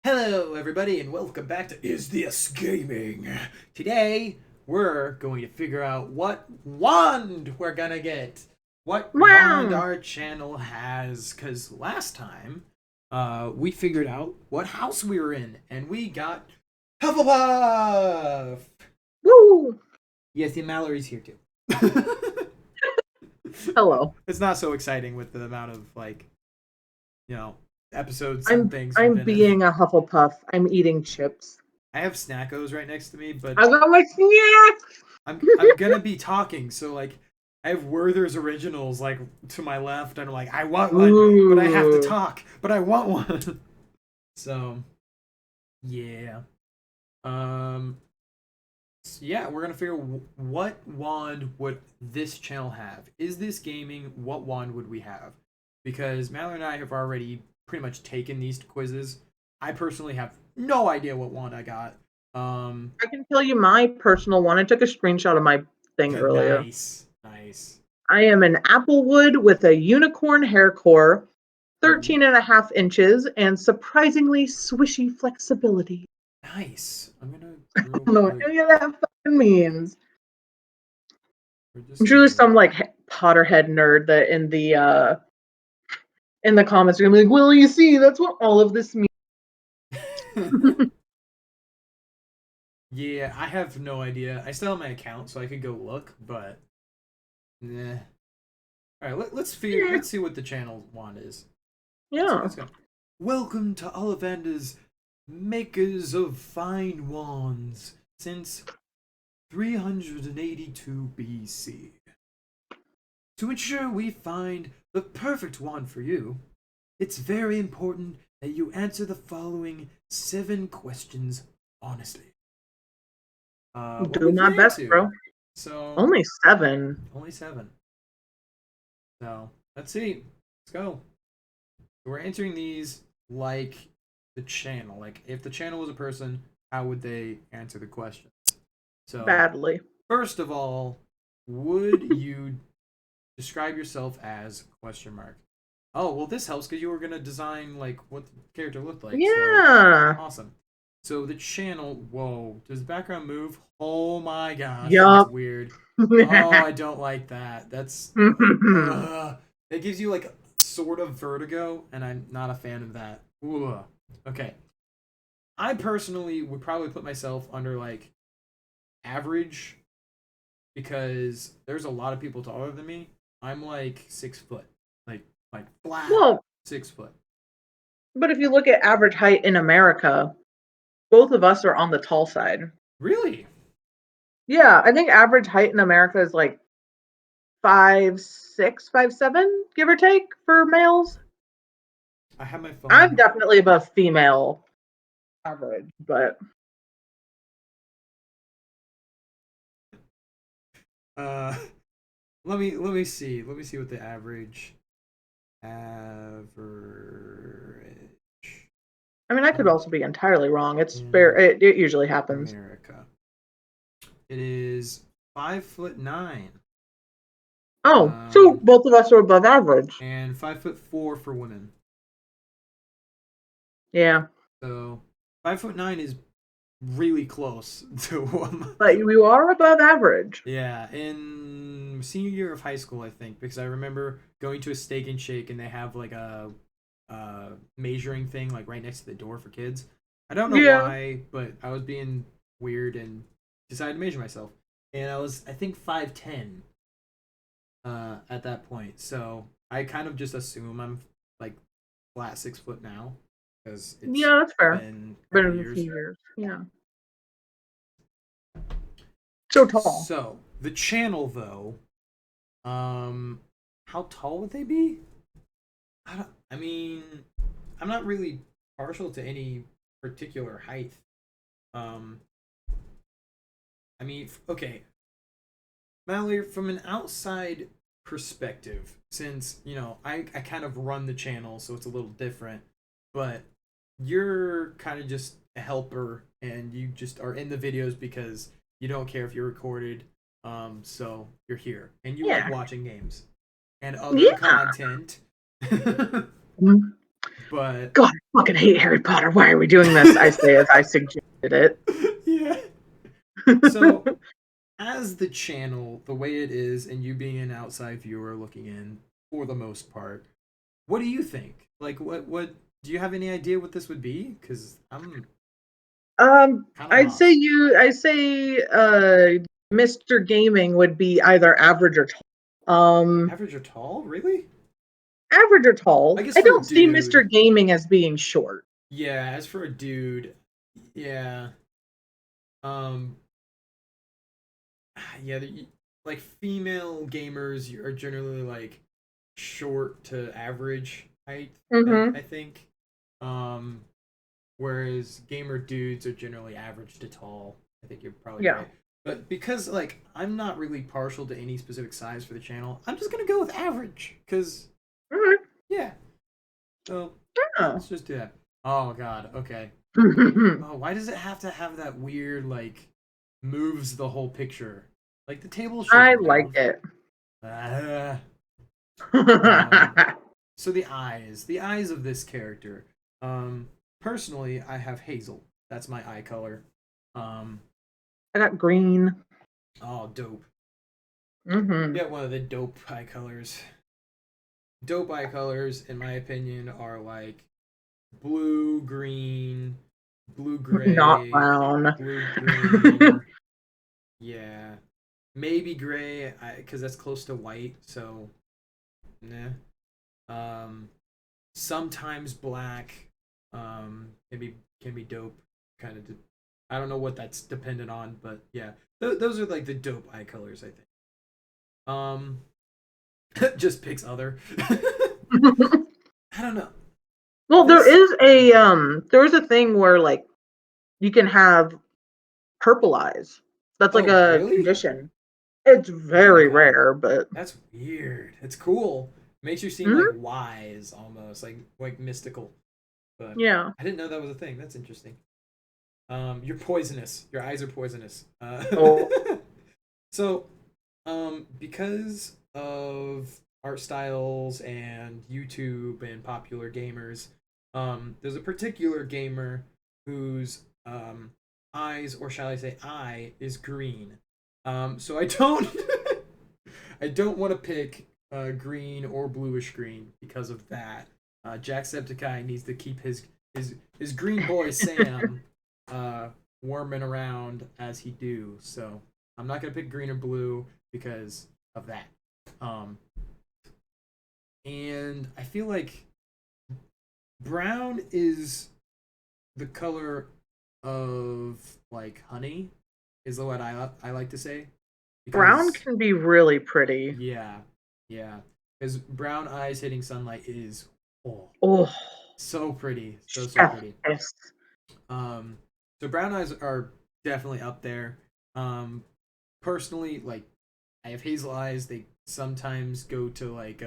Hello, everybody, and welcome back to Is This Gaming? Today, we're going to figure out what wand we're gonna get. What wand Wow. our channel has. Because last time, we figured out what house we were in, and we got Hufflepuff! Woo. Yes, the Mallory's here too. Hello. It's not so exciting with the amount of, you know, episodes and I'm things we've I'm been in. being a Hufflepuff. I'm eating chips. I have Snackos right next to me, but I got my snack. I'm gonna be talking, so I have Werther's originals to my left, and I'm like, I want one, but I have to Ooh. talk, but I want one. So yeah, um, yeah, we're gonna figure what wand would this channel have. Is this gaming? What wand would we have? Because Mallory and I have already pretty much taken these quizzes. I personally have no idea what wand I got. I can tell you my personal one. I took a screenshot of my thing earlier. Nice, nice. I am an Applewood with a unicorn hair core, Ooh. 13.5 inches, and surprisingly swishy flexibility. Nice. I'm gonna I real don't know what quick. any of that fucking means. We're I'm just sure there's gonna. some like Potterhead nerd that in the comments are gonna be like, "Well, you see, that's what all of this means." Yeah, I have no idea. I still have my account, so I could go look, but nah. All right, let's figure. Yeah. Let's see what the channel wand is. Yeah. Let's go. Welcome to Ollivander's Makers of Fine Wands since 382 BC. To ensure we find the perfect wand for you, it's very important that you answer the following 7 questions honestly. What Do we my plan best, to. bro. So, Only 7. only 7. So, let's see. Let's go. We're answering these like the channel. Like, if the channel was a person, how would they answer the questions? So, Badly. first of all, would you describe yourself as question mark? Oh, well, this helps because you were gonna design like what the character looked like. So Yeah. awesome. So the channel. Whoa, does the background move? Oh my gosh, that's Yup. weird. Oh, I don't like that. That's it gives you like sort of vertigo, and I'm not a fan of that. Ugh. Okay, I personally would probably put myself under like average because there's a lot of people taller than me. I'm like 6 foot, like flat Well, 6 foot. but if you look at average height in America, both of us are on the tall side. Really? Yeah, I think average height in America is like 5'6", 5'7", give or take for males. I have my I'm phone. definitely above female average, but Uh, let me see. Let me see what the average I mean, I could height also be entirely wrong. It's fair. in It usually happens. America. It is 5'9". Oh, so Um, both of us are above average. and 5'4" for women. Yeah. So 5'9" is really close to woman. But you are above average. Yeah, in senior year of high school, I think, because I remember going to a Steak and Shake and they have like a measuring thing like right next to the door for kids. I don't know Yeah. why, but I was being weird and decided to measure myself, and I think 5'10" at that point. So I kind of just assume I'm like flat 6 foot now because it's Yeah, that's fair. been a couple Been a few years. years. Yeah. So tall. So the channel though, um, how tall would they be? I mean, I'm not really partial to any particular height. Um, I mean, okay, Mallory, from an outside perspective, since I kind of run the channel, so it's a little different. But you're kind of just a helper, and you just are in the videos because you don't care if you're recorded. So you're here, and you like Yeah. watching games and other Yeah. content. Mhm. But God, I fucking hate Harry Potter. Why are we doing this? I say as I suggested it. yeah. So as the channel, the way it is, and you being an outside viewer looking in for the most part, what do you think? Like, what do you have any idea what this would be? Because I'm kind of lost. I say Mr. Gaming would be either average or tall. Average or tall? Really? Average or I tall. guess I for a don't see dude, Mr. Gaming as being short. yeah. As for a dude, yeah. Um, yeah. Like female gamers are generally like short to average height. Mm-hmm. I think. Um, whereas gamer dudes are generally average to tall. I think you're probably Yeah. right. But because like I'm not really partial to any specific size for the channel, I'm just gonna go with average. Cause All yeah. So right. let's just do that. Oh god. Okay. Yeah. Oh, why does it have to have that weird like moves the whole picture? Like the table I shouldn't like move. it. Ah. Um. I So the eyes of this character. Um. Personally, I have hazel. That's my eye color. Um. got green. Oh, dope. Mm-hmm. Yeah, one of the dope eye colors. Dope eye colors, in my opinion, are like blue, green, blue, Not gray, brown. blue, green. Yeah, maybe gray, because that's close to white. So, nah. Um, sometimes black. Can be dope. Kind of. I don't know what that's dependent on, but yeah, those are like the dope eye colors. I think. Um, just picks other. I don't know. Well, This. there is a thing where like you can have purple eyes. That's like Oh, a really? condition. It's Oh my very god. rare, but That's weird. It's cool. Makes you seem like mhm, wise almost, like mystical. But yeah. I didn't know that was a thing. That's interesting. You're poisonous. Your eyes are poisonous. Oh, So, because of art styles and YouTube and popular gamers, there's a particular gamer whose eyes, or shall I say, eye, is green. So I don't, I don't want to pick green or bluish green because of that. Jacksepticeye needs to keep his green boy Sam uh, worming around as he do. So I'm not gonna pick green or blue because of that. Um, and I feel like brown is the color of like honey, is what I like to say, Brown because can be really pretty. yeah, yeah, because brown eyes hitting sunlight is oh Oh, so pretty, so chef pretty. kiss. Um, so brown eyes are definitely up there. Um, personally, like I have hazel eyes. They sometimes go to like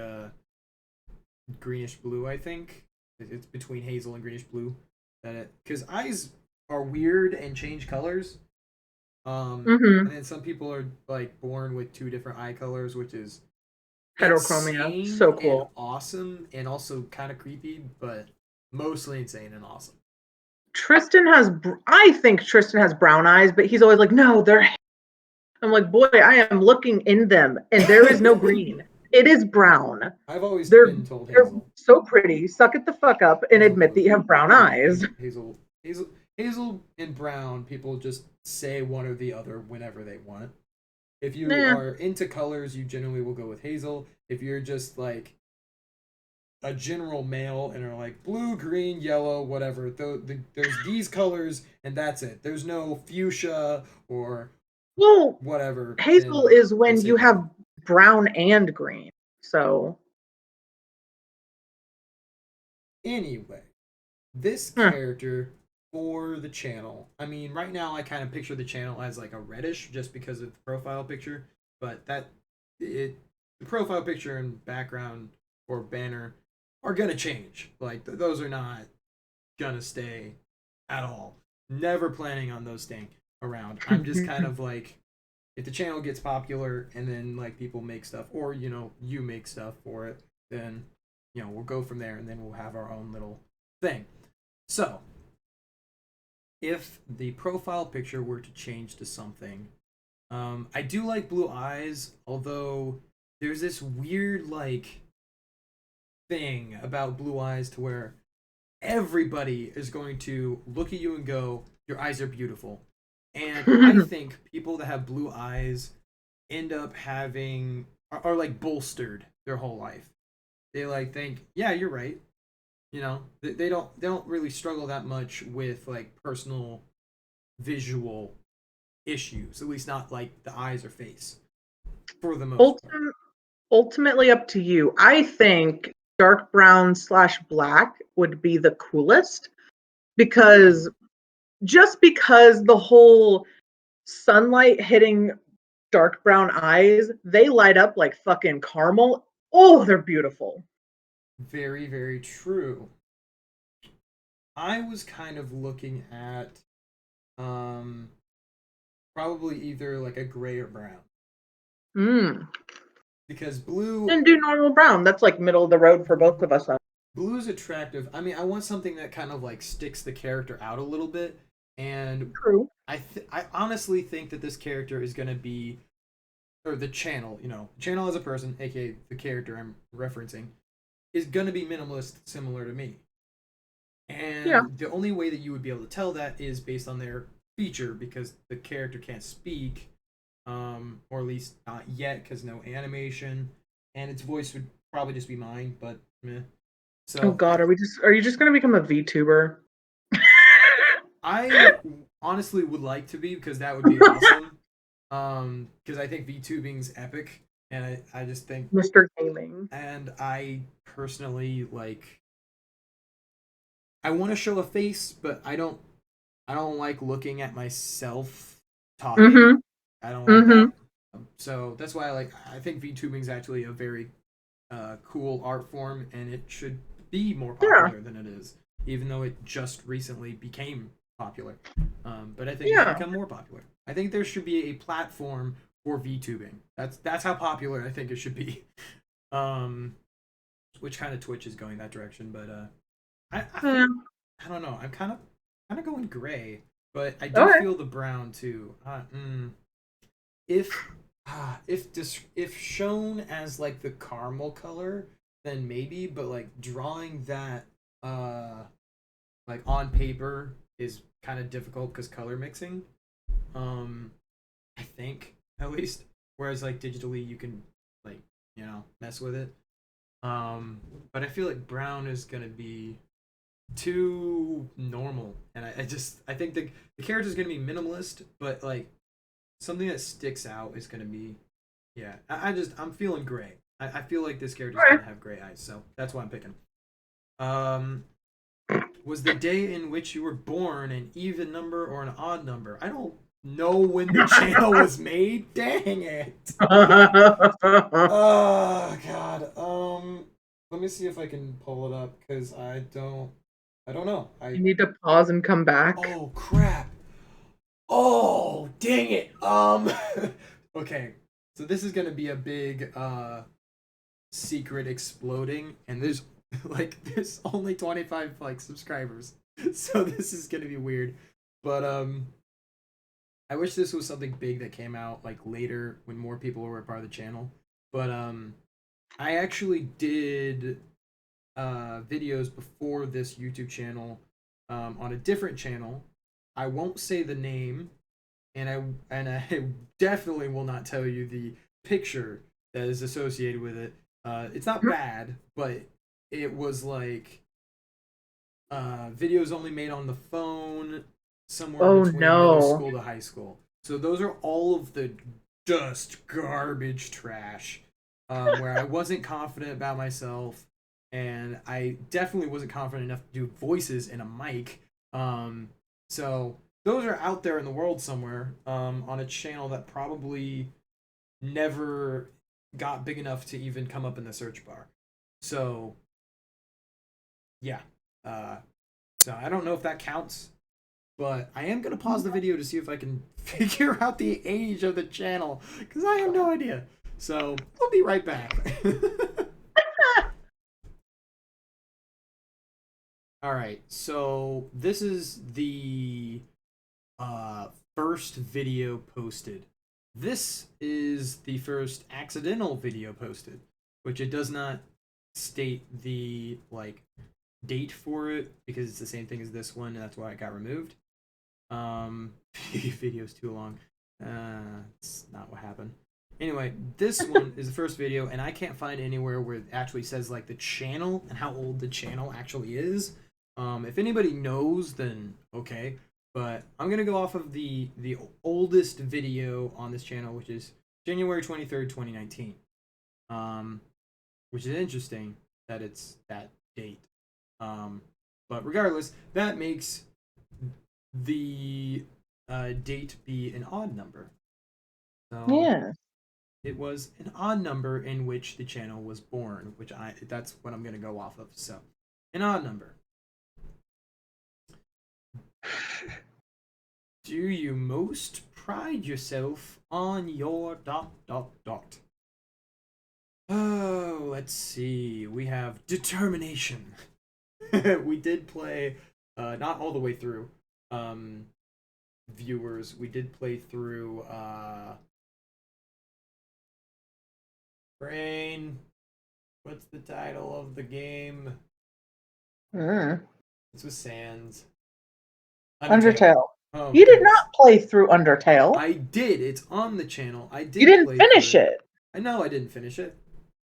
greenish blue. I think it's between hazel and greenish blue. That it because eyes are weird and change colors. Mm-hmm. And then some people are like born with two different eye colors, which is Heterochromia. So insane and cool. awesome, and also kind of creepy, but mostly insane and awesome. I think Tristan has brown eyes, but he's always like, no, they're. I'm like, boy, I am looking in them, and there is no green. It is brown. I've always They're been told they're hazel. so pretty. Suck it the fuck up and Hazel admit that blue. you have brown eyes. Hazel and brown. People just say one or the other whenever they want. If you Nah. are into colors, you generally will go with hazel. If you're just like a general male and are like blue, green, yellow, whatever, there's these colors and that's it. There's no fuchsia or Well, whatever, hazel and is they when say you have brown. brown and green. So, Anyway, this huh. character for the channel. I mean, right now I kind of picture the channel as like a reddish just because of the profile picture, but the profile picture and background or banner are gonna change. Like those are not gonna stay at all. Never planning on those staying around. I'm just kind of like if the channel gets popular and then like people make stuff or you make stuff for it, then we'll go from there and then we'll have our own little thing. So, if the profile picture were to change to something, I do like blue eyes, although there's this weird like thing about blue eyes to where everybody is going to look at you and go, "Your eyes are beautiful." And I think people that have blue eyes end up having are like bolstered their whole life. They like think, "Yeah, you're right." You know, they don't really struggle that much with like personal visual issues, at least not like the eyes or face for the most part. Ultim- Ultimately up to you. I think dark brown slash black would be the coolest Hmm. because just because the whole sunlight hitting dark brown eyes, they light up like fucking caramel. Oh, they're beautiful. Very, very true. I was kind of looking at um probably either like a gray or brown Mm. because blue Didn't do normal brown. That's like middle of the road for both of us. blue is attractive. I mean, I want something that kind of like sticks the character out a little bit, and True. I honestly think that this character is going to be, or the channel, channel as a person, aka the character I'm referencing, is going to be minimalist, similar to me. Yeah. And the only way that you would be able to tell that is based on their feature, because the character can't speak, or at least not yet, because no animation, and its voice would probably just be mine, but meh. Oh So God, are you just gonna become a VTuber? I honestly would like to be, because that would be awesome. Because I think VTubing's epic, and I just think, Mr. Gaming. and I personally like, I want to show a face, but I don't like looking at myself talking. Mm-hmm. I don't like Mm-hmm. that. So that's why I think VTubing is actually a very cool art form, and it should be more Yeah. popular than it is, even though it just recently became popular. But I think it should Yeah. become more popular. I think there should be a platform for VTubing. That's how popular I think it should be. Um, which kind of Twitch is going that direction, but I Yeah. think I don't know. I'm kind of going gray, but I do Okay. feel the brown too. If if shown as like the caramel color, then maybe, but like drawing that like on paper is kind of difficult because color mixing. Um, I think at least, whereas like digitally you can like mess with it. But I feel like brown is gonna be too normal, and I think the character is gonna be minimalist, but like something that sticks out is gonna be, yeah. I'm feeling gray. I feel like this character is Okay. gonna have gray eyes, so that's why I'm picking. Um, was the day in which you were born an even number or an odd number? I don't know when the channel was made. Dang it. Oh God. Let me see if I can pull it up because I don't know. You need to pause and come back. Oh crap. Oh dang it. Okay. So this is gonna be a big secret exploding, and there's only 25 like subscribers. So this is gonna be weird. But I wish this was something big that came out like later when more people were a part of the channel. But I actually did videos before this YouTube channel, on a different channel. I won't say the name, and I definitely will not tell you the picture that is associated with it. It's not bad, but it was like videos only made on the phone, somewhere Oh between middle no. school to high school. So those are all of the just garbage trash, where I wasn't confident about myself, and I definitely wasn't confident enough to do voices in a mic. So those are out there in the world somewhere, on a channel that probably never got big enough to even come up in the search bar. So yeah, uh, so I don't know if that counts, but I am gonna pause the video to see if I can figure out the age of the channel because I have no idea. So we'll be right back. All right, so this is the uh, first video posted. This is the first accidental video posted, which it does not state the like date for it because it's the same thing as this one, and that's why it got removed. Video's too long. It's not what happened. Anyway, this one is the first video, and I can't find anywhere where it actually says like the channel and how old the channel actually is. If anybody knows, then okay. But I'm gonna go off of the oldest video on this channel, which is January 23rd, 2019. Which is interesting that it's that date. But regardless, that makes the date be an odd number. So Yeah. it was an odd number in which the channel was born, which that's what I'm gonna go off of. So an odd number. Do you most pride yourself on your dot dot dot? Oh, let's see. We have determination. We did play, not all the way through. Viewers, we did play through. Brain. What's the title of the game? Mm. This was Sans. Undertale. Oh You did goodness. not play through Undertale. I did. It's on the channel. I did. You didn't play finish through it. I know I didn't finish it.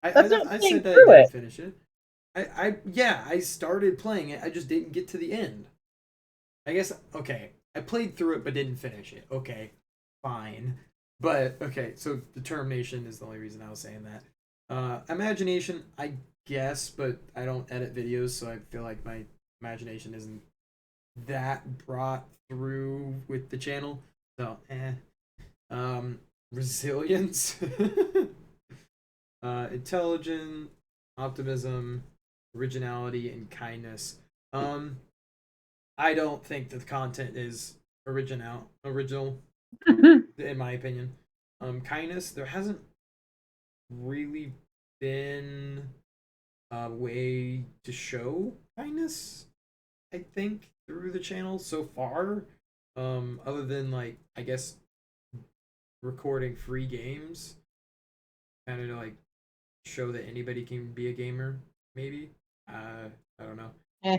That's not I playing said that I through didn't it. finish it. Yeah, I started playing it. I just didn't get to the end. I guess okay. I played through it but didn't finish it. Okay, fine. But okay, so determination is the only reason I was saying that. Imagination, I guess, but I don't edit videos, so I feel like my imagination isn't that brought through with the channel. So, resilience, intelligence, optimism, originality, and kindness. I don't think that the content is original, in my opinion. Kindness, there hasn't really been a way to show kindness, I think, through the channel so far. Other than like I guess recording free games, kind of to like show that anybody can be a gamer, maybe. I don't know. Eh.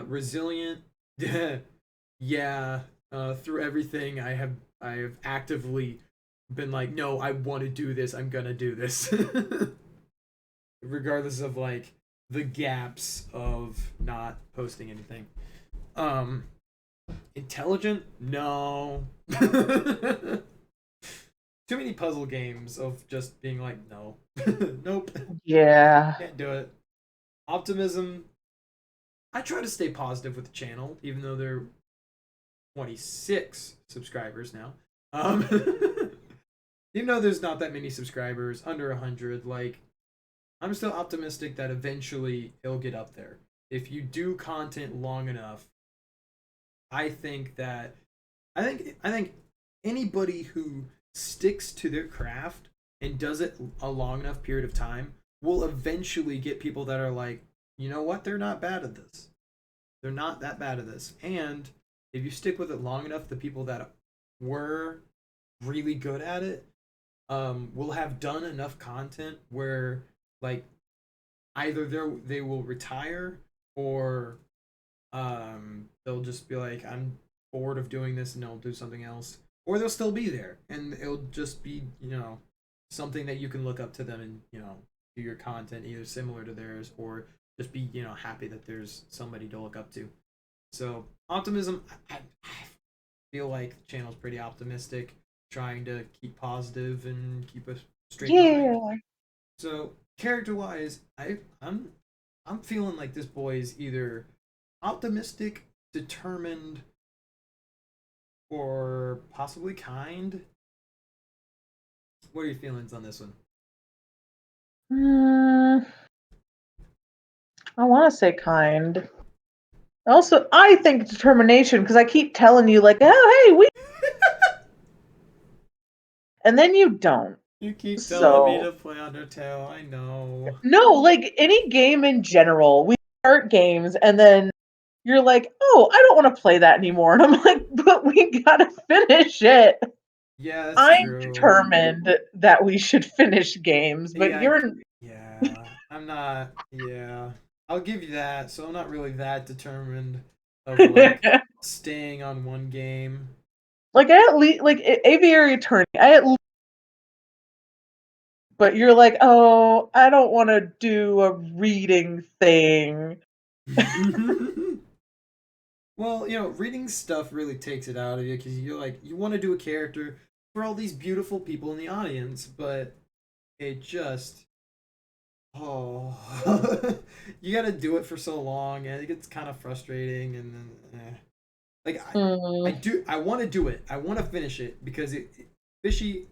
Resilient, yeah. Through everything, I have actively been like, no, I want to do this. I'm gonna do this, regardless of like the gaps of not posting anything. Um, Intelligent, no. Too many puzzle games of just being like, no, nope, Yeah. can't do it. Optimism, I try to stay positive with the channel, even though there are 26 subscribers now. Even though there's not that many subscribers, under 100, like, I'm still optimistic that eventually it'll get up there. If you do content long enough, I think that I think anybody who sticks to their craft and does it a long enough period of time will eventually get people that are like, you know what, they're not bad at this. They're not that bad at this. And if you stick with it long enough, the people that were really good at it will have done enough content where like either they will retire or they'll just be like, I'm bored of doing this and they'll do something else, or they'll still be there and it'll just be something that you can look up to them and do your content either similar to theirs or just be happy that there's somebody to look up to. So optimism, I feel like the channel's pretty optimistic, trying to keep positive and keep a straight mind. Yeah. So character wise, I'm feeling like this boy is either optimistic, determined, or possibly kind. What are your feelings on this one? I want to say kind. Also, I think determination because I keep telling you, like, oh, hey, we. And then you don't. You keep telling me So, to play Undertale. I know. no, like any game in general, we start games and then you're like, oh, I don't want to play that anymore. And I'm like, but we gotta finish it. Yeah, that's I'm true. determined that we should finish games, but Yeah, I, you're yeah. I'm not. Yeah, I'll give you that. So I'm not really that determined of like staying on one game. like I at least like Aviary Attorney. I at least, but you're like, oh, I don't want to do a reading thing. Well, reading stuff really takes it out of you because you're like you want to do a character for all these beautiful people in the audience, but it just oh you got to do it for so long and it gets kind of frustrating and then like Mm. I want to do it. I want to finish it because fishy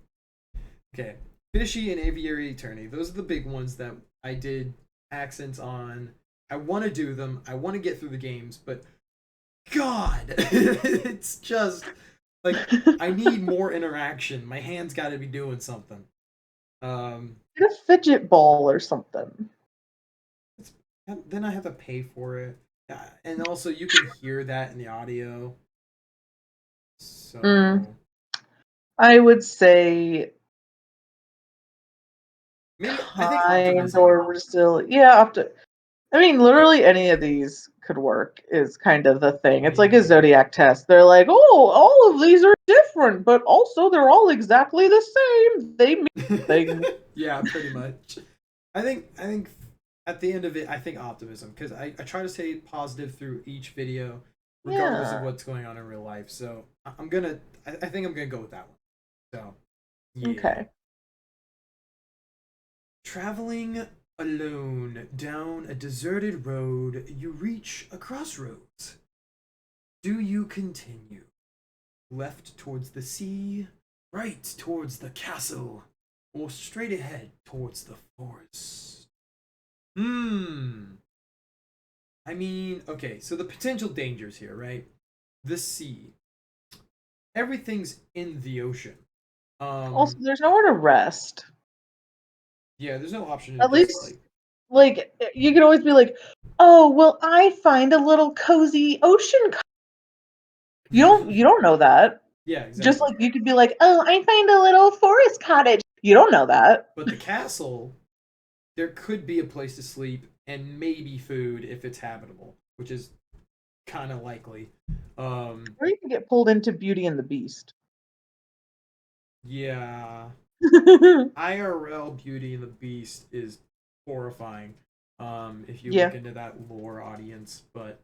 okay fishy and aviary attorney. Those are the big ones that I did accents on. I want to do them. I want to get through the games, but God, it's just like I need more interaction. My hands got to be doing something. Um, Get a fidget ball or something. it's, then I have to pay for it, and also you can hear that in the audio. Mm. So I would say maybe I think kind optimism. or still, yeah. I mean, literally any of these could work. Is kind of the thing. It's like a Yeah. zodiac test. They're like, oh, all of these are different, but also they're all exactly the same. They mean nothing. Yeah, pretty much. I think at the end of it, I think optimism because I try to stay positive through each video, regardless of Yeah. what's going on in real life. So I'm gonna I think I'm gonna go with that one. So yeah, Okay. traveling alone down a deserted road, you reach a crossroads. Do you continue left towards the sea, right towards the castle, or straight ahead towards the forest? Hmm. I mean, okay, so the potential dangers here, right? The sea. Everything's in the ocean. Also, Um, there's nowhere to rest. yeah, there's no option to At just least, like like, you can always be like, oh, well, I find a little cozy ocean. You don't know that. Yeah, Just exactly. like you could be like, oh, I find a little forest cottage. You don't know that. But the castle, there could be a place to sleep and maybe food if it's habitable, which is kind of likely. Um, Or you can get pulled into Beauty and the Beast. yeah, IRL Beauty and the Beast is horrifying. If you look Yeah. into that lore audience, but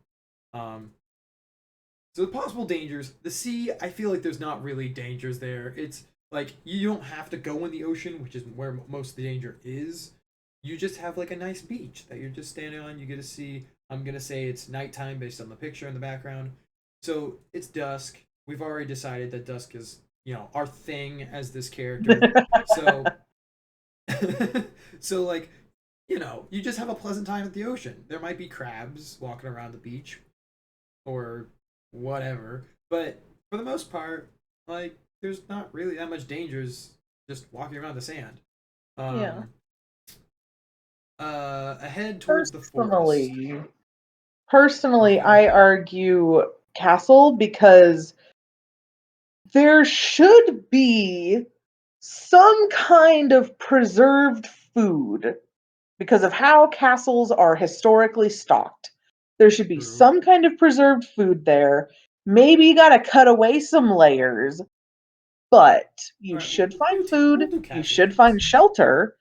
um, so the possible dangers, the sea, I feel like there's not really dangers there. It's like you don't have to go in the ocean, which is where most of the danger is. You just have like a nice beach that you're just standing on. You get to see. I'm gonna say it's nighttime based on the picture in the background. So it's dusk. We've already decided that dusk is our thing as this character. So so like you just have a pleasant time at the ocean. There might be crabs walking around the beach or whatever. But for the most part, like there's not really that much dangers just walking around the sand. Yeah. Um, ahead towards the forest. Personally, personally, Okay. I argue castle because there should be some kind of preserved food because of how castles are historically stocked. There should be True. some kind of preserved food there. Maybe you got to cut away some layers, but All you right, should find we'll food. do You castle should things. find shelter.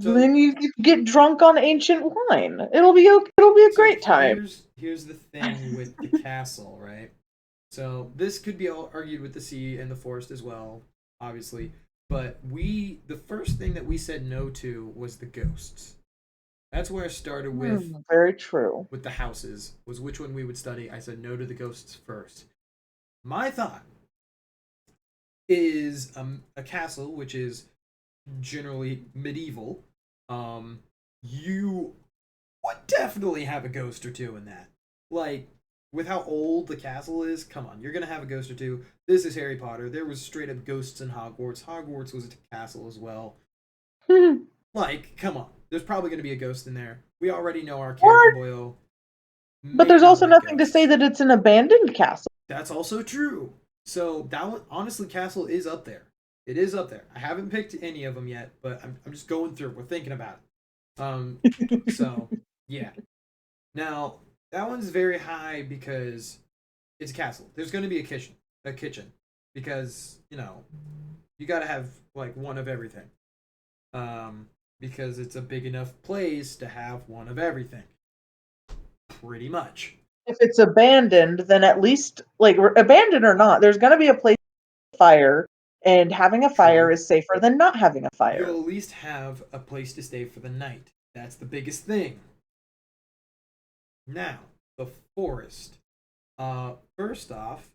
So Then you get drunk on ancient wine. It'll be okay. It'll be a so great time. here's the thing with the castle, right? So this could be argued with the sea and the forest as well, obviously. But the first thing that we said no to was the ghosts. That's where I started Very true. with the houses was which one we would study. I said no to the ghosts first. My thought is a castle, which is generally medieval. Um, you would definitely have a ghost or two in that. Like with how old the castle is, come on, you're gonna have a ghost or two. This is Harry Potter. There was straight up ghosts in Hogwarts. Hogwarts was a castle as well. or Like, come on, there's probably gonna be a ghost in there. We already know our character Boyle. But may there's not also let nothing to say guests. that it's an abandoned castle. That's also true. So that one, honestly, Castle is up there. It is up there. I haven't picked any of them yet, but I'm just going through. We're thinking about it. So yeah. Now that one's very high because it's a castle. There's going to be a kitchen, because you got to have like one of everything. Because it's a big enough place to have one of everything. Pretty much. If it's abandoned, then at least, like, abandoned or not, there's going to be a place to fire, and having a fire True. is safer than not having a fire. You'll at least have a place to stay for the night. That's the biggest thing. Now, the forest. First off,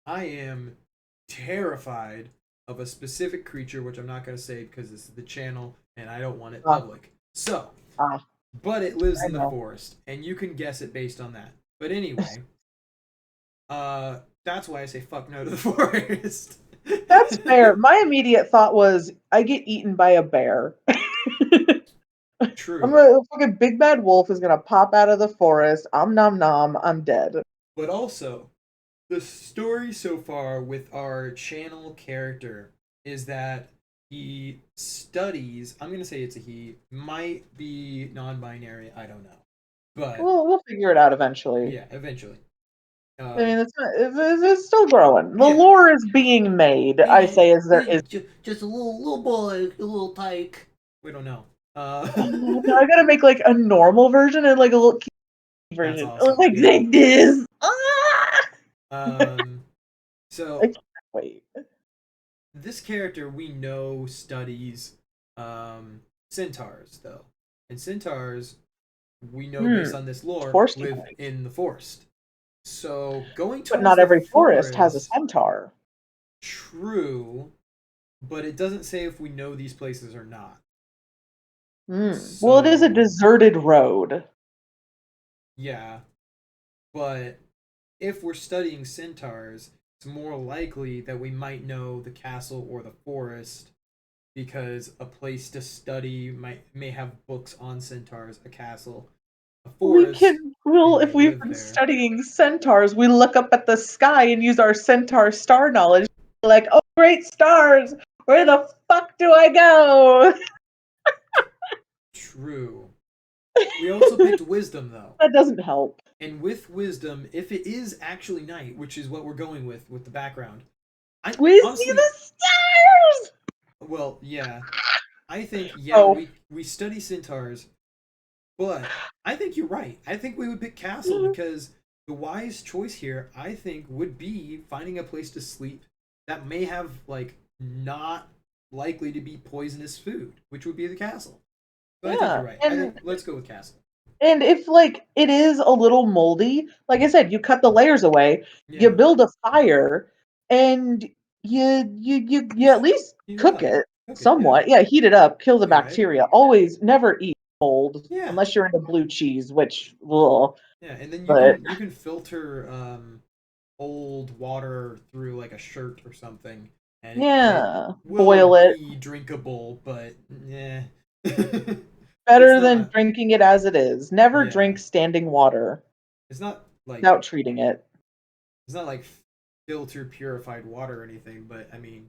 I am terrified of a specific creature, which I'm not going to say because this is the channel and I don't want it Ah, public. So, ah, but it lives I in the know. forest, and you can guess it based on that. But anyway, that's why I say fuck no to the forest. That's fair. My immediate thought was, I get eaten by a bear. I'm True. a fucking big bad wolf is gonna pop out of the forest. I'm nom nom. I'm dead. But also, the story so far with our channel character is that he studies. I'm gonna say it's a he. Might be non-binary. I don't know, but We'll figure it out eventually. yeah, eventually. I mean, Um, it's still growing. The yeah, lore is being made. I say, as there is. just a little boy, a little tyke. We don't know. Oh, no, I gotta make like a normal version and like a little key That's version, awesome. Yeah. like this. Ah! Um, I so can't wait. this character we know studies centaurs though, and centaurs we know based Hmm. on this lore Foresty live point. in the forest. So going But towards not the every forest has a forest, centaur. true, but it doesn't say if we know these places or not. Hmm. Well, it is a So deserted road. yeah, but if we're studying centaurs, it's more likely that we might know the castle or the forest, because a place to study may have books on centaurs, a castle, a We forest, can, and well, if you we've live been there. studying centaurs, we look up at the sky and use our centaur star knowledge. Like, oh, great stars! Where the fuck do I go? True. We also picked wisdom though. That doesn't help. And with wisdom, if it is actually night, which is what we're going with the background, I We see honestly, the stars! well, yeah, I think yeah, Oh, we study centaurs, but I think you're right. I think we would pick castle because the wise choice here, I think, would be finding a place to sleep that may have like not likely to be poisonous food, which would be the castle. But I think yeah. you're right. I think And let's go with castle. if like it is a little moldy, like I said, you cut the layers away, you Yeah, build a fire, and you at least heat it cook up, it cook it. Yeah, somewhat. Yeah, heat it up, kill the be all right. bacteria. Always never eat mold Yeah, unless you're into blue cheese, which ugh, yeah, and then but you can filter old water through like a shirt or something, and it yeah, will boil it. be drinkable, but yeah, it's Better than not. drinking it as it is. Never Yeah, drink standing water it's not like without treating it. it's not like filter purified water or anything, but I mean,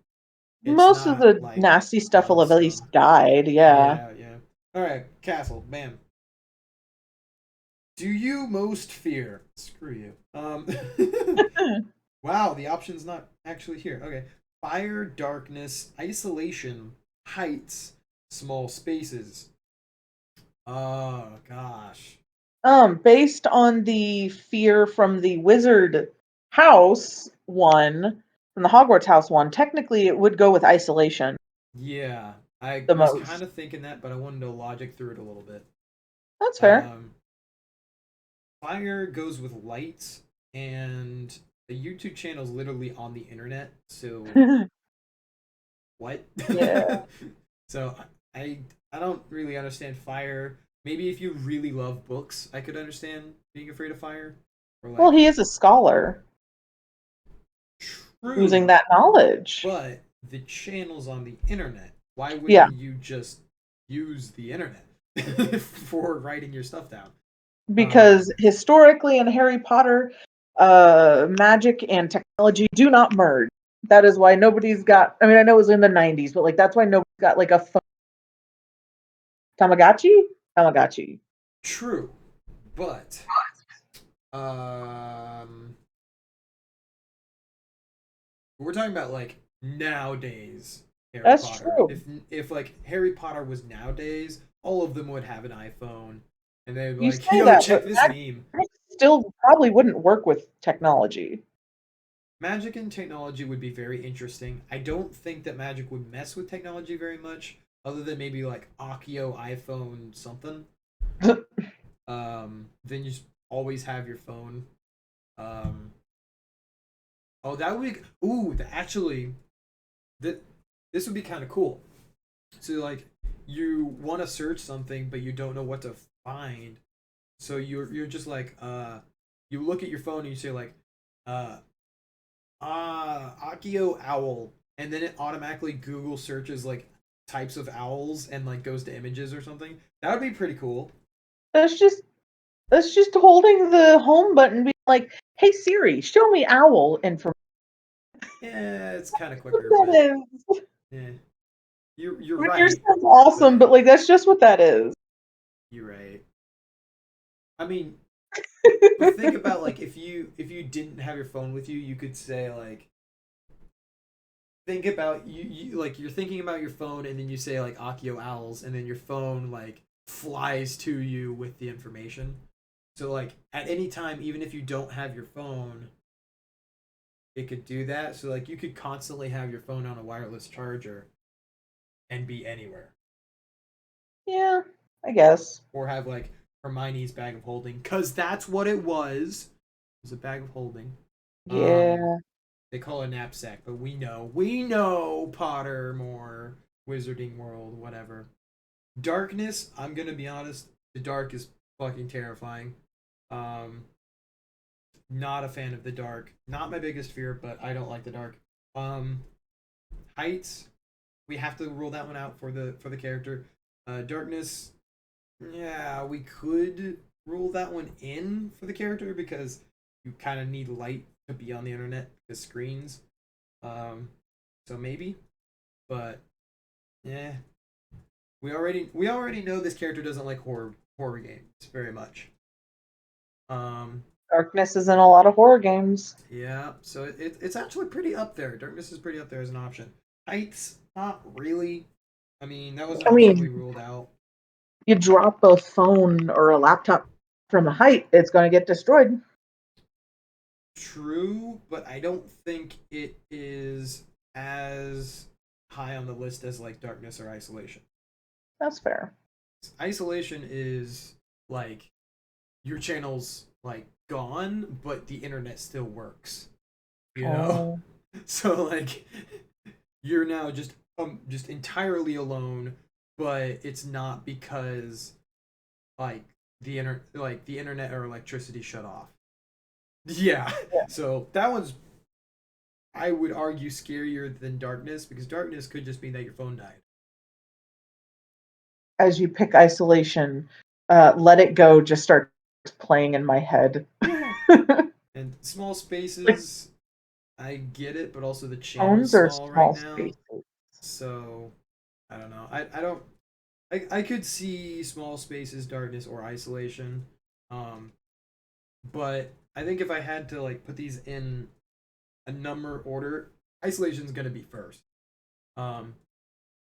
it's Most of not the like nasty stuff will blood have at scum. least died, yeah. Yeah, yeah. All right, castle, bam. Do you most fear? Screw you. Wow, the option's not actually here. Okay. Fire, darkness, isolation, heights, small spaces. Oh gosh. Based on the fear from the wizard house one, from the Hogwarts house one, technically it would go with isolation Yeah, I the was kind most. of thinking that, but I wanted to logic through it a little bit. That's fair. Um, Fire goes with lights, and the YouTube channel is literally on the internet. So what? Yeah. So I I don't really understand fire. Maybe if you really love books, I could understand being afraid of fire. Or Well, like he is a scholar using true, that knowledge. but the channel's on the internet. Why Yeah. wouldn't you just use the internet for writing your stuff down? Um, because historically in Harry Potter, magic and technology do not merge. That is why nobody's got. I mean, I know it was in the '90s, but like that's why nobody's got like a Tamagotchi. Tamagotchi. true, but um, we're talking about like nowadays Harry That's Potter. true. If like Harry Potter was nowadays, all of them would have an iPhone, and they'd be You like, say "Yo, that, check but this meme." magic still probably wouldn't work with technology. Magic and technology would be very interesting. I don't think that magic would mess with technology very much, other than maybe like Akio iPhone something. Then you just always have your phone. Um, oh, that would be actually that this would be kind of cool. So like you want to search something, but you don't know what to find. So you're just like you look at your phone and you say like uh Akio owl, and then it automatically Google searches like types of owls and like goes to images or something. That would be pretty cool. That's just that's just holding the home button, being like, "Hey Siri, show me owl information." Yeah, it's kind of What quicker, that but is. yeah, you're I mean, yours right, sounds awesome, but but like that's just what that is. you're right. I mean, but think about like if you didn't have your phone with you, you could say like think about you like you're thinking about your phone and then you say like Akio owls and then your phone like flies to you with the information. So like at any time, even if you don't have your phone, it could do that. So like you could constantly have your phone on a wireless charger and be anywhere. Yeah, I guess. Or have like Hermione's bag of holding, cause that's what it was. It was a bag of holding. Um, Yeah. they call it a knapsack, but we know Pottermore, Wizarding World, whatever. Darkness, I'm gonna be honest, the dark is fucking terrifying. Um, not a fan of the dark. Not my biggest fear, but I don't like the dark. Um, heights, we have to rule that one out for the character. Darkness, yeah, we could rule that one in for the character because you kind of need light to be on the internet because screens. Um, so maybe, but yeah, we already know this character doesn't like horror games very much. Um, Darkness is in a lot of horror games. yeah, so it's actually pretty up there. Darkness is pretty up there as an option. Heights, not really. I mean, that was an I option we mean, ruled out. you drop a phone or a laptop from a height, it's going to get destroyed. True, but I don't think it is as high on the list as like darkness or isolation. That's fair. Isolation is like your channel's like gone, but the internet still works. You know? Oh, So like you're now just entirely alone, but it's not because like the internet or electricity shut off. Yeah. yeah. So that one's I would argue scarier than darkness because darkness could just mean that your phone died. As you pick isolation, let it go just starts playing in my head. Yeah. And small Like spaces, I get it, but also the channel's phones or small right small now. spaces. So I don't know. I don't I could see small spaces, darkness, or isolation. Um, but I think if I had to like put these in a number order, isolation's gonna be first. Um,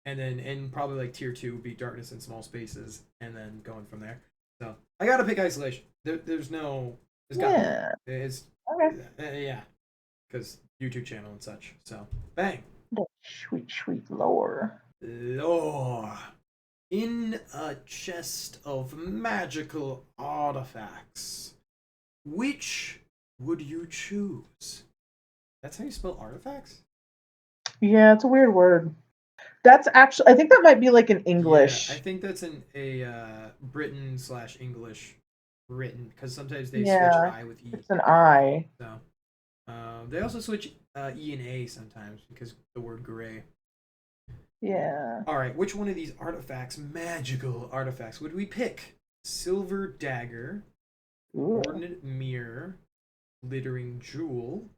and then in probably like tier two would be darkness and small spaces, and then going from there. So I gotta pick isolation. There's no, there's gotta be. Yeah. It's Okay. yeah, because YouTube channel and such. So bang. That sweet, sweet lore. Lore. In a chest of magical artifacts, which would you choose? That's how you spell artifacts? Yeah, it's a weird word. That's actually, I think that might be like an Yeah, I English. think that's in a Britain slash English written because sometimes they switch Yeah, I with E. it's an I. So they also switch E and A sometimes because the word gray. Yeah. All right, which one of these artifacts, magical artifacts, would we pick? Silver dagger, Ooh. Ordnate mirror, glittering jewel,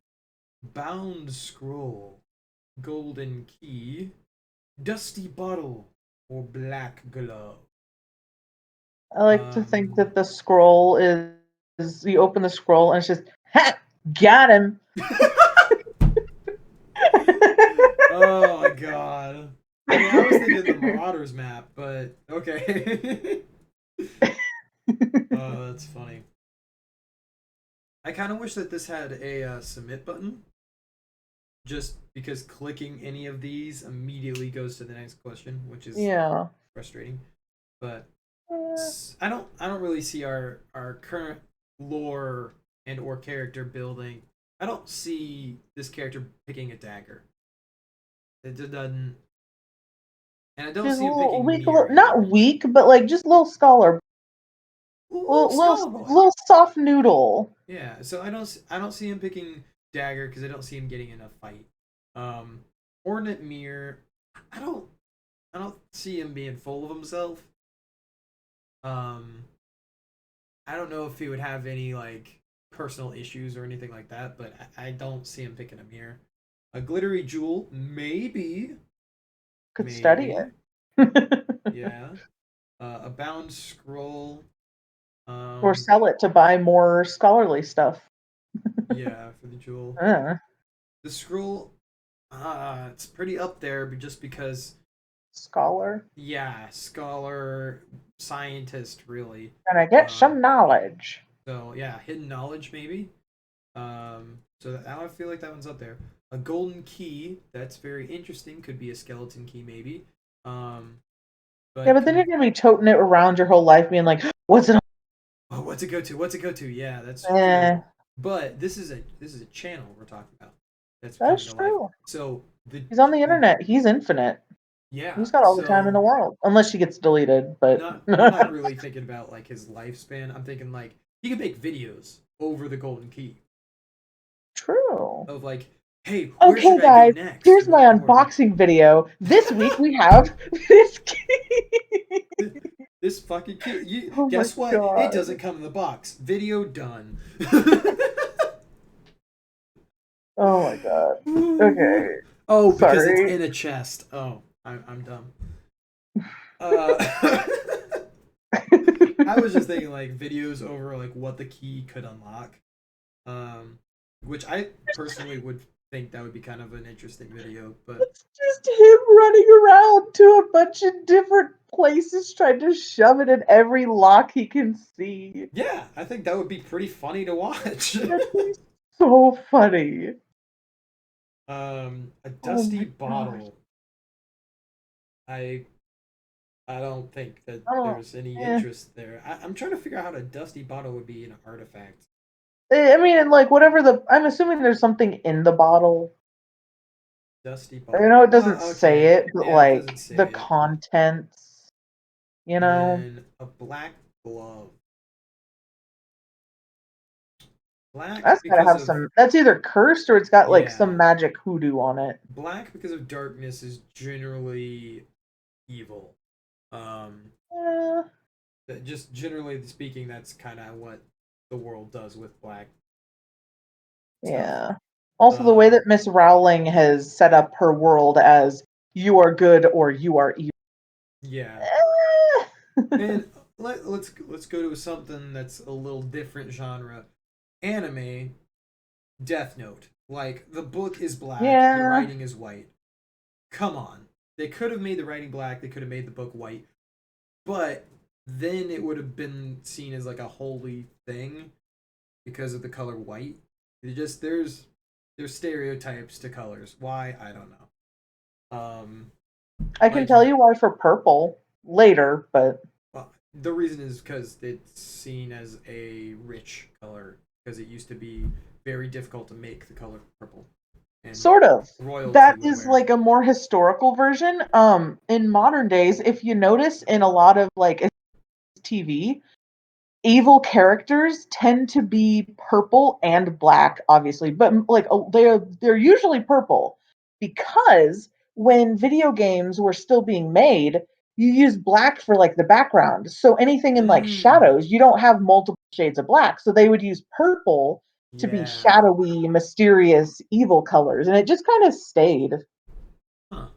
bound scroll, golden key, dusty bottle, or black glove. I like to think Um, that the scroll is you open the scroll and it's just ha, got him. oh my god. I mean, I was thinking the Marauders map, but okay. Oh, that's funny. I kind of wish that this had a submit button, just because clicking any of these immediately goes to the next question, which is Yeah. frustrating. But Eh, I don't really see our current lore and or character building. I don't see this character picking a dagger. It just doesn't, and I don't just a see him little picking weak, mirror not either. weak, but like just a little scholar, Little scholar boy. little soft noodle. Yeah, so I don't see him picking dagger because I don't see him getting in a fight. Um, Ornate mirror, I don't I don't see him being full of himself. Um, I don't know if he would have any like personal issues or anything like that, but I don't see him picking a mirror. A glittery jewel, maybe, Could study maybe, it. yeah. A bound scroll, Or um, sell it to buy more scholarly stuff. yeah, for the jewel. Uh, The scroll, it's pretty up there, but just because, Scholar. yeah, scholar, scientist, really. And I get Um, some knowledge. so yeah, hidden knowledge maybe. So I feel like that one's up there. A golden key, that's very interesting. Could be a skeleton key maybe. Um, Yeah, but but then you're gonna be toting it around your whole life, being like, "What's it?" oh, what's it go to? What's it go to? Yeah, that's true. Eh, But this is a channel we're talking about that's coming that's to life. true. So the He's on the internet. He's infinite. yeah, He's got all the time in so the world, unless she gets deleted. But not I'm not really thinking about like his lifespan. I'm thinking like he could make videos over the golden key true. of like, hey, where Okay, should I go guys, next? here's my What door? unboxing video. This week we have this key. This fucking key. You Oh my guess what? It god. doesn't come in the box. Video done. Oh my god. Okay, oh, because it's sorry. in a chest. Oh, I'm dumb. Uh, I was just thinking like videos over like what the key could unlock, um, which I personally would think that would be kind of an interesting video. But It's just him running around to a bunch of different places trying to shove it in every lock he can see. yeah, I think that would be pretty funny to watch. That'd be so funny. A Oh dusty my gosh. bottle. I I don't think that I don't there's any eh. interest there. I'm trying to figure out how a dusty bottle would be an artifact. I mean, and like whatever I'm assuming there's something in the bottle. Dusty I know bottle. it doesn't say Okay. it, but Yeah, it doesn't like say the it. contents, you And know, then a black glove. Black that's gotta because have of some. That's either cursed or it's got like some yeah. magic hoodoo on it. Black because of darkness is generally evil. Um, Eh, just generally speaking, that's kind of what the world does with black stuff. yeah. Also, the way Um, that Miss Rowling has set up her world as you are good or you are evil. yeah. Eh. And let's go to something that's a little different genre. Anime, Death Note. Like the book is black, the Yeah, writing is white. Come on. They could have made the writing black, they could have made the book white, but then it would have been seen as like a holy thing because of the color white. It just there's stereotypes to colors. Why? I don't know. I can Like tell you why for purple later, but well, the reason is because it's seen as a rich color because it used to be very difficult to make the color purple, and sort of. royalty That would is wear. like a more historical version. In modern days, if you notice in a lot of like TV, evil characters tend to be purple and black, obviously, but like they're usually purple because when video games were still being made, you use black for like the background. So anything in like Mm. shadows, you don't have multiple shades of black. So they would use purple to be Yeah. shadowy, mysterious, evil colors, and it just kind of stayed. Huh.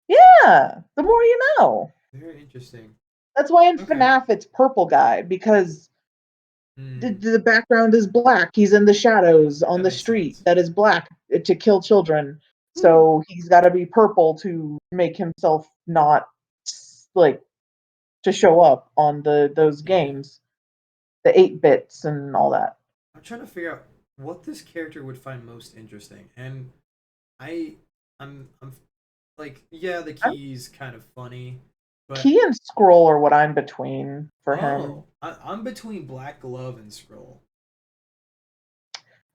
Yeah, the more you know. Very interesting. That's why in Okay. FNAF it's purple guy because Hmm. the background is black. He's in the shadows on That the makes street sense. that is black to kill children. Hmm. So he's got to be purple to make himself not like to show up on those Yeah. games, the 8 bits and all that. I'm trying to figure out what this character would find most interesting, and I, I'm like, yeah, the I'm, key's kind of funny, but Key and Scroll are what I'm between for him. I'm between Black Glove and Scroll.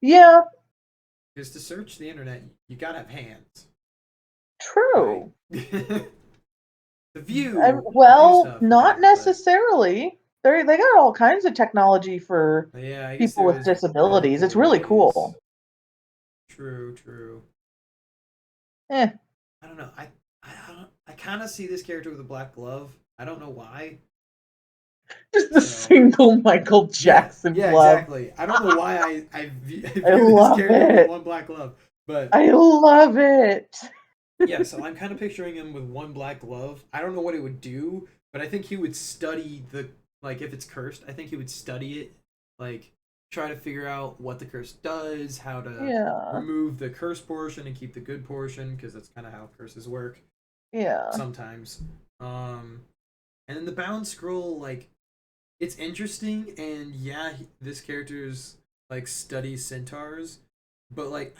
Yeah, Because to search the internet, you gotta have hands, right? true. the view Well, stuff, not yeah, but necessarily. They got all kinds of technology for yeah, I guess people there with is disabilities. medical It's really ways. cool. True, true. Eh, I don't know. I kind of see this character with a black glove. I don't know why. just the So single Michael yeah, Jackson yeah, glove. exactly. I don't know why I I view this love character with it. one black glove, but I love it. yeah. So I'm kind of picturing him with one black glove. I don't know what it would do, but I think he would study the like if it's cursed. I think he would study it, like try to figure out what the curse does, how to Yeah, remove the curse portion and keep the good portion, because that's kind of how curses work yeah. sometimes. Um, and then the bound scroll, like it's interesting, and yeah, this character's like studies centaurs, but like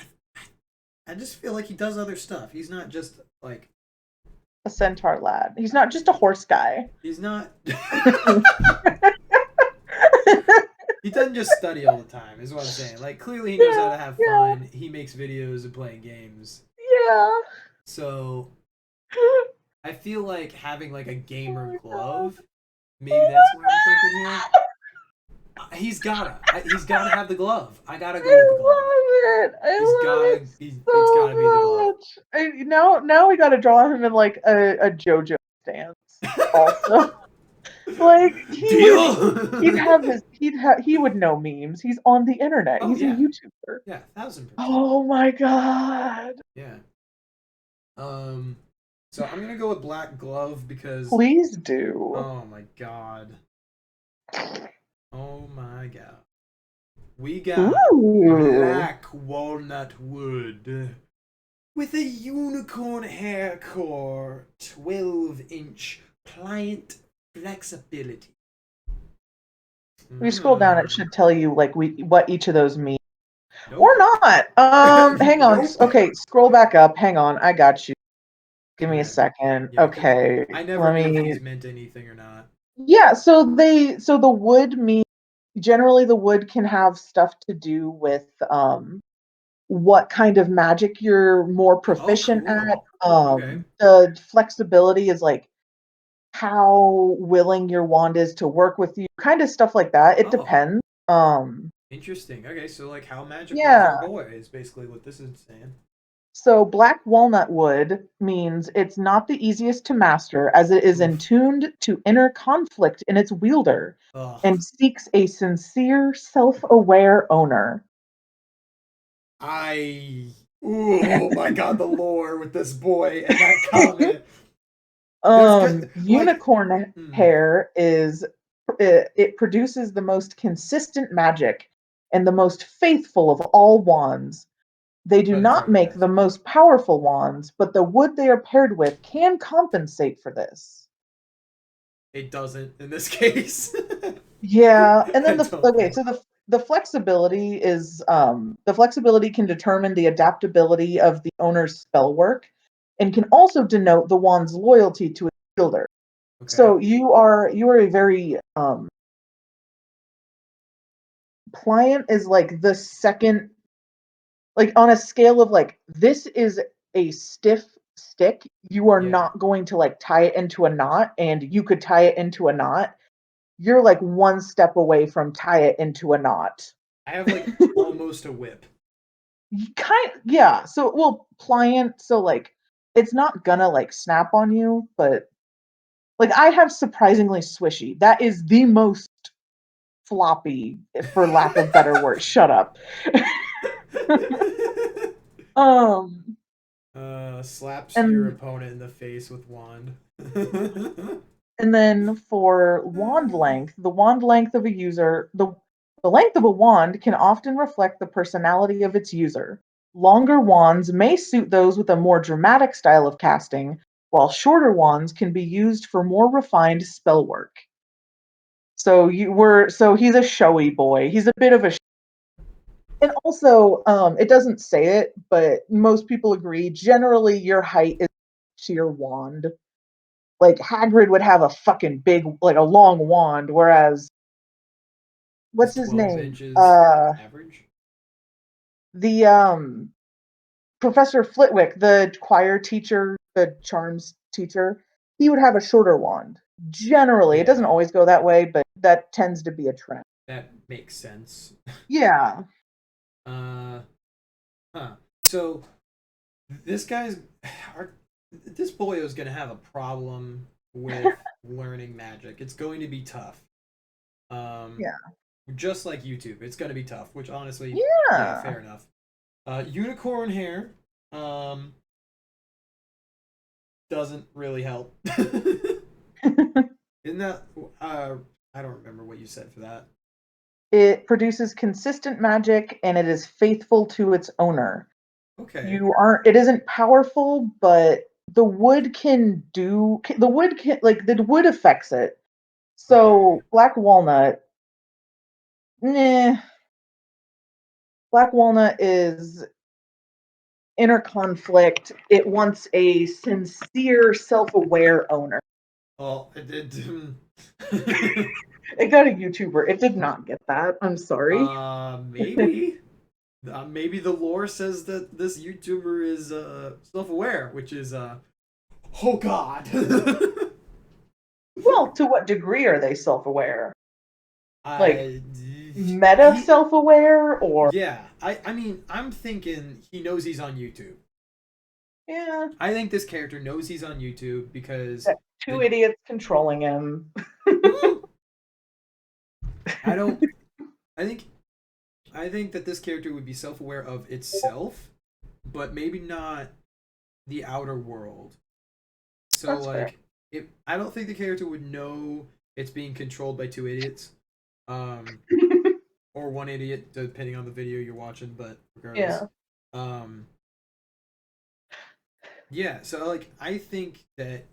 I just feel like he does other stuff. He's not just like A centaur lad. He's not just a horse guy. he's not. He doesn't just study all the time. Is what I'm saying. Like clearly he knows how Yeah, to have yeah, fun. He makes videos of playing games. yeah. So I feel like having like a Oh gamer my god. glove. Maybe that's what I'm thinking here. He's gotta have the glove. I gotta go with the glove. I He's love gotta it it's gotta be the glove. so much. Now we got to draw him in like a JoJo stance. Also, like he'd Deal. have he would know memes. He's on the internet. Oh He's a yeah, YouTuber. yeah, 1000%. Oh my god! Yeah. Um. So I'm gonna go with Black Glove because Please do. oh my god, oh my god, we got Ooh. Black Walnut Wood with a unicorn hair core, 12-inch pliant flexibility. When you scroll down, it Mm. should tell you like what each of those mean or Nope. not. Hang on. Nope. Okay, scroll back up. Hang on, I got you. Give me a Okay. second. Yeah, because Okay, I never let knew if me. these meant anything or not. Yeah, so the wood mean generally the wood can have stuff to do with what kind of magic you're more Oh, proficient at. cool. Okay. The flexibility is like how willing your wand is to work with you, kind of stuff like that. It Oh, depends. Um, interesting. Okay, so like how magical is your yeah. boy is basically what this is saying. So black walnut wood means it's not the easiest to master as it is Oof. attuned to inner conflict in its wielder Ugh. and seeks a sincere, self-aware owner. I. Ooh, oh my god, the lore with this boy and that comment. There's good. Like. Unicorn Mm, hair is it produces the most consistent magic and the most faithful of all wands. They do but it's not always make the best. most powerful wands, but the wood they are paired with can compensate for this. It doesn't in this case. Yeah, and then I don't think. so the flexibility is the flexibility can determine the adaptability of the owner's spell work and can also denote the wand's loyalty to its wielder. Okay. So you are a very pliant is like the second like on a scale of like this is a stiff stick, you are Yeah. not going to like tie it into a knot and you could tie it into a knot. You're like one step away from tie it into a knot. I have like almost a whip. Yeah, so well pliant so like it's not gonna like snap on you, but like I have surprisingly swishy. That is the most floppy, for lack of better words. Shut up. Um, Slaps your and opponent in the face with wand. and then for wand length, the wand length of a user, the length of a wand can often reflect the personality of its user. Longer wands may suit those with a more dramatic style of casting, while shorter wands can be used for more refined spell work. So he's a showy boy. He's a bit of a and also it doesn't say it, but most people agree generally your height is to your wand. Like Hagrid would have a fucking big, like a long wand, whereas Is what's his 12 name? inches average? The Professor Flitwick, the choir teacher, the charms teacher, he would have a shorter wand. Generally, it doesn't Yeah, always go that way, but that tends to be a trend. that makes sense. Yeah. Uh, huh. So this guy's, our, this boy is gonna have a problem with learning magic. It's going to be tough. Um, Yeah. just like YouTube, it's gonna be tough. Which honestly, yeah, Yeah. fair enough. Unicorn hair, um, doesn't really help. Isn't that? I don't remember what you said for that. It produces consistent magic and it is faithful to its owner. Okay. You aren't it isn't powerful, but the wood can like the wood affects it. Okay. So black walnut, nah, black walnut is inner conflict. It wants a sincere, self-aware owner. Well, it did. It got a YouTuber. It did not get that. I'm sorry. Maybe. Maybe the lore says that this YouTuber is self-aware, which is oh god. Well, to what degree are they self-aware? Like I meta he self-aware or yeah. I mean I'm thinking he knows he's on YouTube. yeah, I think this character knows he's on YouTube because that two the idiots controlling him. Hmm, I don't I think I think that this character would be self-aware of itself, but maybe not the outer world. So That's fair. like, if I don't think the character would know it's being controlled by two idiots, um, or one idiot, depending on the video you're watching. But regardless, Yeah. um, yeah. So like, I think that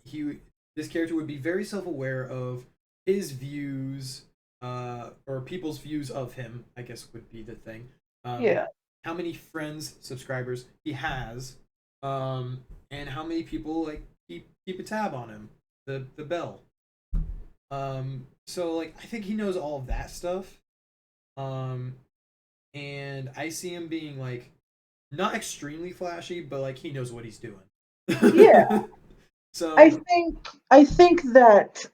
this character would be very self-aware of his views, or people's views of him. I guess would be the thing. Um, Yeah. how many friends, subscribers he has, um, and how many people like keep a tab on him. The bell. So like I think he knows all of that stuff. Um, and I see him being like not extremely flashy, but like he knows what he's doing. Yeah. I So think I think that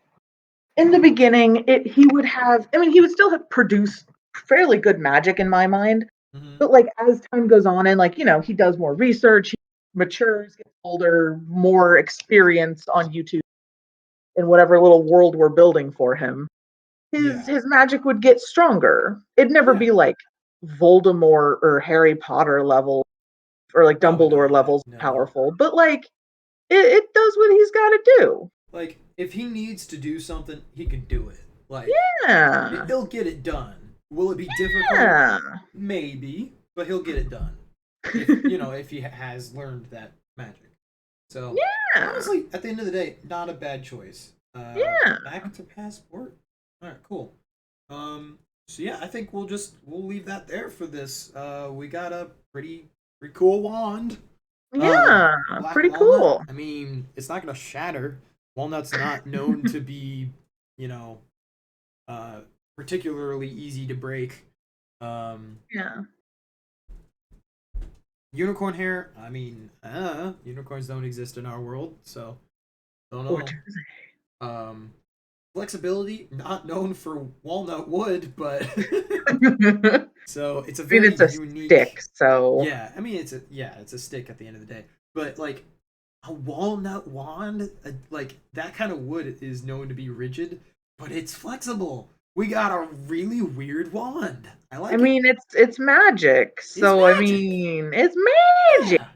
in the beginning he would have he would still have produced fairly good magic in my mind. mhm, But like as time goes on and like, he does more research, he matures, gets older, more experience on YouTube in whatever little world we're building for him. His yeah, his magic would get stronger. It'd never yeah, be like Voldemort or Harry Potter level or like probably Dumbledore not. levels No, powerful, but like it does what he's got to do. like if he needs to do something, he can do it. Like Yeah, he'll get it done. Will it be difficult? yeah, Maybe, but he'll get it done. If he has learned that magic. So yeah, honestly, at the end of the day, not a bad choice. yeah, Back to passport. All right, cool. So yeah, I think we'll leave that there for this. We got a pretty cool wand. yeah. Black Pretty walnut. cool. I mean, it's not gonna shatter. Walnut's not known to be, you know, uh, particularly easy to break. Um, Yeah. unicorn hair. I mean, unicorns don't exist in our world, so don't Or know. Um, flexibility, not known for walnut wood, but I so it's a mean, very it's a stick, unique. so Yeah, I mean it's a stick at the end of the day, but like a walnut wand, like that kind of wood is known to be rigid, but it's flexible, we got a really weird wand. I I like it. mean, it's magic, It's so I magic. mean, it's magic. Yeah.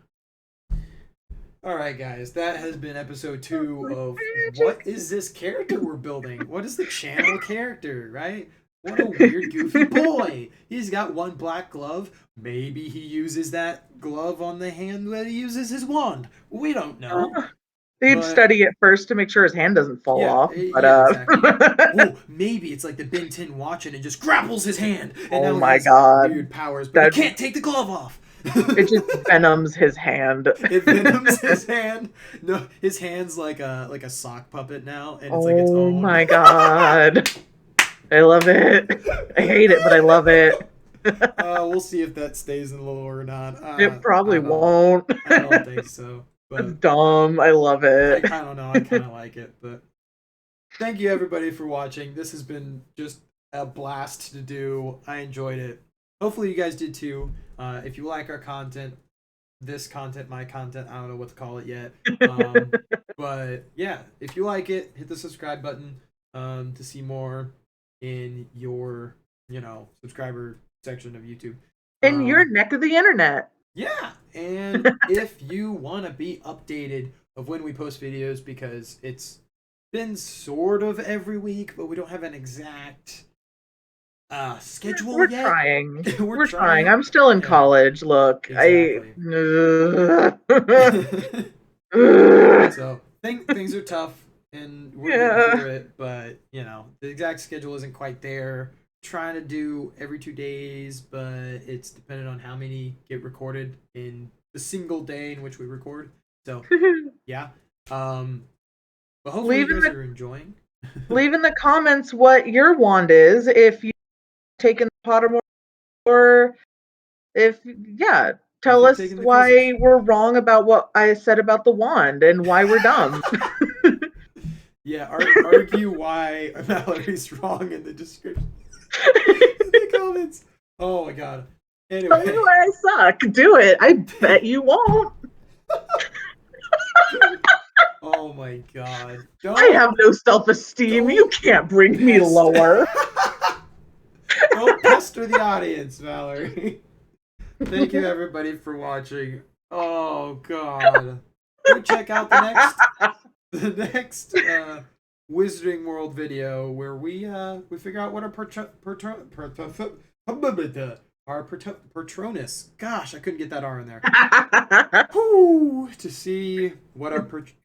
All right, guys. That has been episode Oh, 2 of magic. what is this character we're building? What is the channel character, right? What a weird, goofy boy. He's got one black glove. Maybe he uses that glove on the hand that he uses his wand. We don't know. They'd But study it first to make sure his hand doesn't fall yeah, off. But yeah, exactly. Oh, maybe it's like the Ben 10 watch and it just grapples his hand, and oh now he my has god, weird powers, but he that can't take the glove off. it just venoms his hand. It venoms his hand. No, his hand's like a sock puppet now, and it's like its Oh own. my god, I love it. I hate it, but I love it. We'll see if that stays in the lore or not. It probably won't. I don't think so, It's but dumb. I love it. I don't know. I kind of like it, but thank you everybody for watching. This has been just a blast to do. I enjoyed it. Hopefully you guys did too. If you like our content, this content, my content, I don't know what to call it yet. But yeah, if you like it, hit the subscribe button to see more in your, subscriber section of YouTube. In your neck of the internet. Yeah, and if you want to be updated of when we post videos, because it's been sort of every week, but we don't have an exact schedule We're yet. trying. We're We're trying. trying. I'm still in Yeah. college. Look, Exactly. I. So things are tough, and we're Yeah. getting through it. But the exact schedule isn't quite there. Trying to do every 2 days, but it's dependent on how many get recorded in the single day in which we record. So yeah. But hopefully you guys are enjoying. Leave in the comments what your wand is, if you've taken the Pottermore, or if tell us why we're wrong about what I said about the wand and why we're dumb. Yeah, argue why Mallory's wrong in the description. In the comments. Oh my god. Anyway. Tell me why I suck. Do it. I bet you won't. Oh my god. I have no self-esteem. You can't bring me lower. Don't pester the audience, Valerie. Thank you everybody for watching. Oh god. Go check out the next Wizarding World video where we figure out what our Patronus. Gosh, I couldn't get that R in there. Whew, to see what our Patronus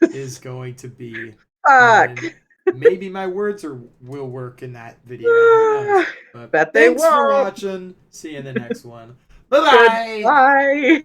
is going to be. Fuck. Maybe my words will work in that video. Who knows? But Bet they thanks for won't. watching. See you in the next one. Bye-bye. Bye.